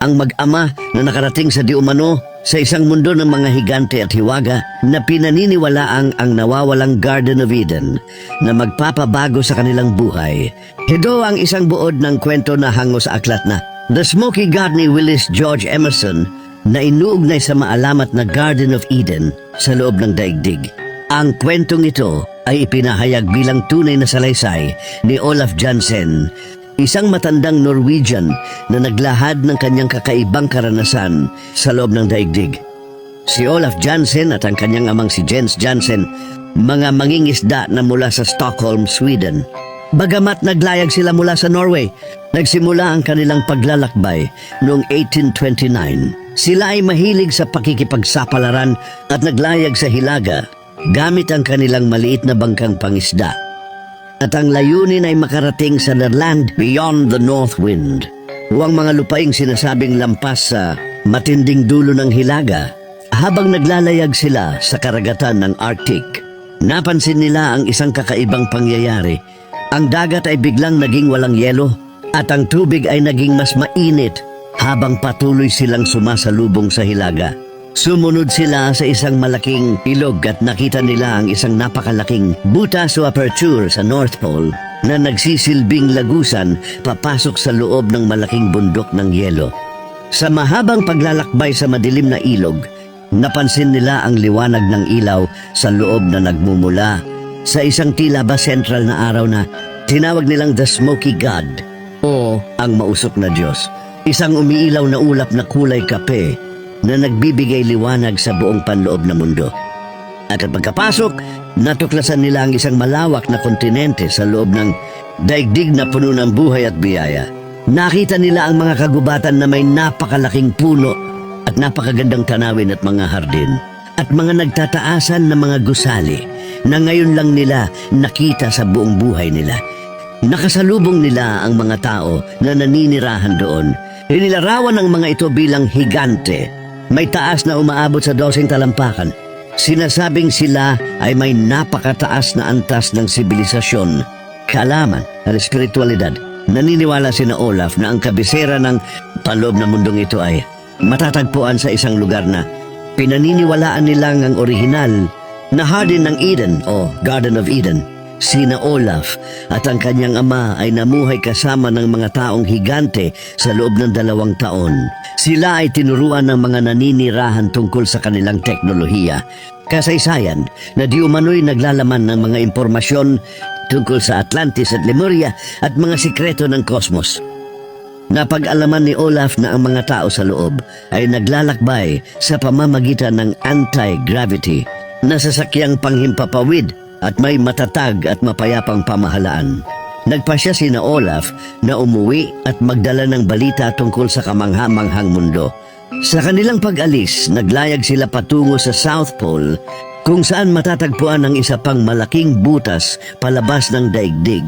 ang mag-ama na nakarating sa di umano sa isang mundo ng mga higante at hiwaga na pinaniniwalaang ang nawawalang Garden of Eden na magpapabago sa kanilang buhay. Ito ang isang buod ng kwento na hango sa aklat na The Smoky God ni Willis George Emerson na inuugnay sa maalamat na Garden of Eden sa loob ng daigdig. Ang kwentong ito ay ipinahayag bilang tunay na salaysay ni Olaf Jansen, isang matandang Norwegian na naglahad ng kanyang kakaibang karanasan sa loob ng daigdig. Si Olaf Jansen at ang kanyang amang si Jens Jansen, mga mangingisda na mula sa Stockholm, Sweden. Bagamat naglayag sila mula sa Norway, nagsimula ang kanilang paglalakbay noong 1829. Sila ay mahilig sa pakikipagsapalaran at naglayag sa hilaga gamit ang kanilang maliit na bangkang pangisda. At ang layunin ay makarating sa the land beyond the north wind, o ang mga lupaing sinasabing lampas sa matinding dulo ng hilaga. Habang naglalayag sila sa karagatan ng Arctic, napansin nila ang isang kakaibang pangyayari. Ang dagat ay biglang naging walang yelo at ang tubig ay naging mas mainit habang patuloy silang sumasalubong sa hilaga. Sumunod sila sa isang malaking ilog at nakita nila ang isang napakalaking butas o aperture sa North Pole na nagsisilbing lagusan papasok sa loob ng malaking bundok ng yelo. Sa mahabang paglalakbay sa madilim na ilog, napansin nila ang liwanag ng ilaw sa loob na nagmumula sa isang tila ba sentral na araw na tinawag nilang The Smoky God o ang mausok na Diyos. Isang umiilaw na ulap na kulay kape na nagbibigay liwanag sa buong panloob na mundo. At pagkapasok, natuklasan nila ang isang malawak na kontinente sa loob ng daigdig na puno ng buhay at biyaya. Nakita nila ang mga kagubatan na may napakalaking puno at napakagandang tanawin at mga hardin at mga nagtataasan na mga gusali na ngayon lang nila nakita sa buong buhay nila. Nakasalubong nila ang mga tao na naninirahan doon. Inilarawan ng mga ito bilang higante. May taas na umaabot sa 12 talampakan. Sinasabing sila ay may napakataas na antas ng sibilisasyon, kaalaman at espiritualidad. Naniniwala sina Olaf na ang kabisera ng paloob na mundong ito ay matatagpuan sa isang lugar na pinaniniwalaan nilang ang orihinal na Garden ng Eden o Garden of Eden. Sina Olaf at ang kanyang ama ay namuhay kasama ng mga taong higante sa loob ng 2 taon. Sila ay tinuruan ng mga naninirahan tungkol sa kanilang teknolohiya, kasaysayan na di umano'y naglalaman ng mga impormasyon tungkol sa Atlantis at Lemuria at mga sikreto ng kosmos. Napag-alaman ni Olaf na ang mga tao sa loob ay naglalakbay sa pamamagitan ng anti-gravity na sasakyang panghimpapawid at may matatag at mapayapang pamahalaan. Nagpasya sina Olaf na umuwi at magdala ng balita tungkol sa kamangha-manghang mundo. Sa kanilang pag-alis, naglayag sila patungo sa South Pole kung saan matatagpuan ang isa pang malaking butas palabas ng daigdig.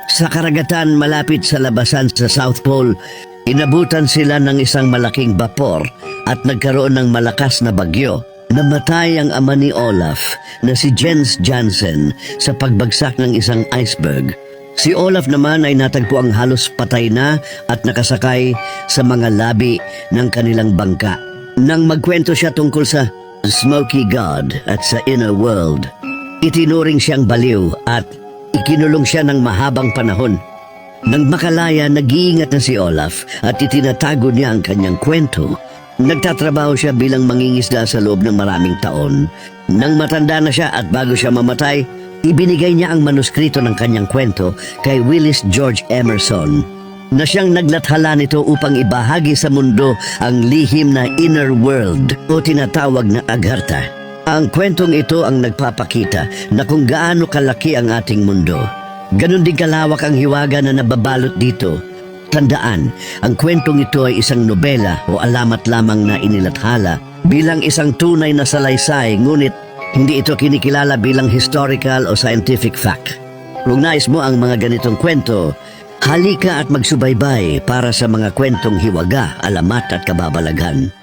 Sa karagatan malapit sa labasan sa South Pole, inabutan sila ng isang malaking bapor at nagkaroon ng malakas na bagyo. Namatay ang ama ni Olaf na si Jens Jansen sa pagbagsak ng isang iceberg. Si Olaf naman ay natagpuang halos patay na at nakasakay sa mga labi ng kanilang bangka. Nang magkwento siya tungkol sa Smoky God at sa Inner World, itinuring siyang baliw at ikinulong siya ng mahabang panahon. Nang makalaya, nag-iingat na si Olaf at itinatago niya ang kanyang kwento. Nagtatrabaho siya bilang mangingisda sa loob ng maraming taon. Nang matanda na siya at bago siya mamatay, ibinigay niya ang manuskrito ng kanyang kwento kay Willis George Emerson na siyang naglathala nito upang ibahagi sa mundo ang lihim na inner world o tinatawag na Agartha. Ang kwentong ito ang nagpapakita na kung gaano kalaki ang ating mundo. Ganon din kalawak ang hiwaga na nababalot dito. Tandaan, ang kwentong ito ay isang nobela o alamat lamang na inilathala bilang isang tunay na salaysay, ngunit hindi ito kinikilala bilang historical o scientific fact. Kung nais mo ang mga ganitong kwento, halika at magsubaybay para sa mga kwentong hiwaga, alamat at kababalaghan.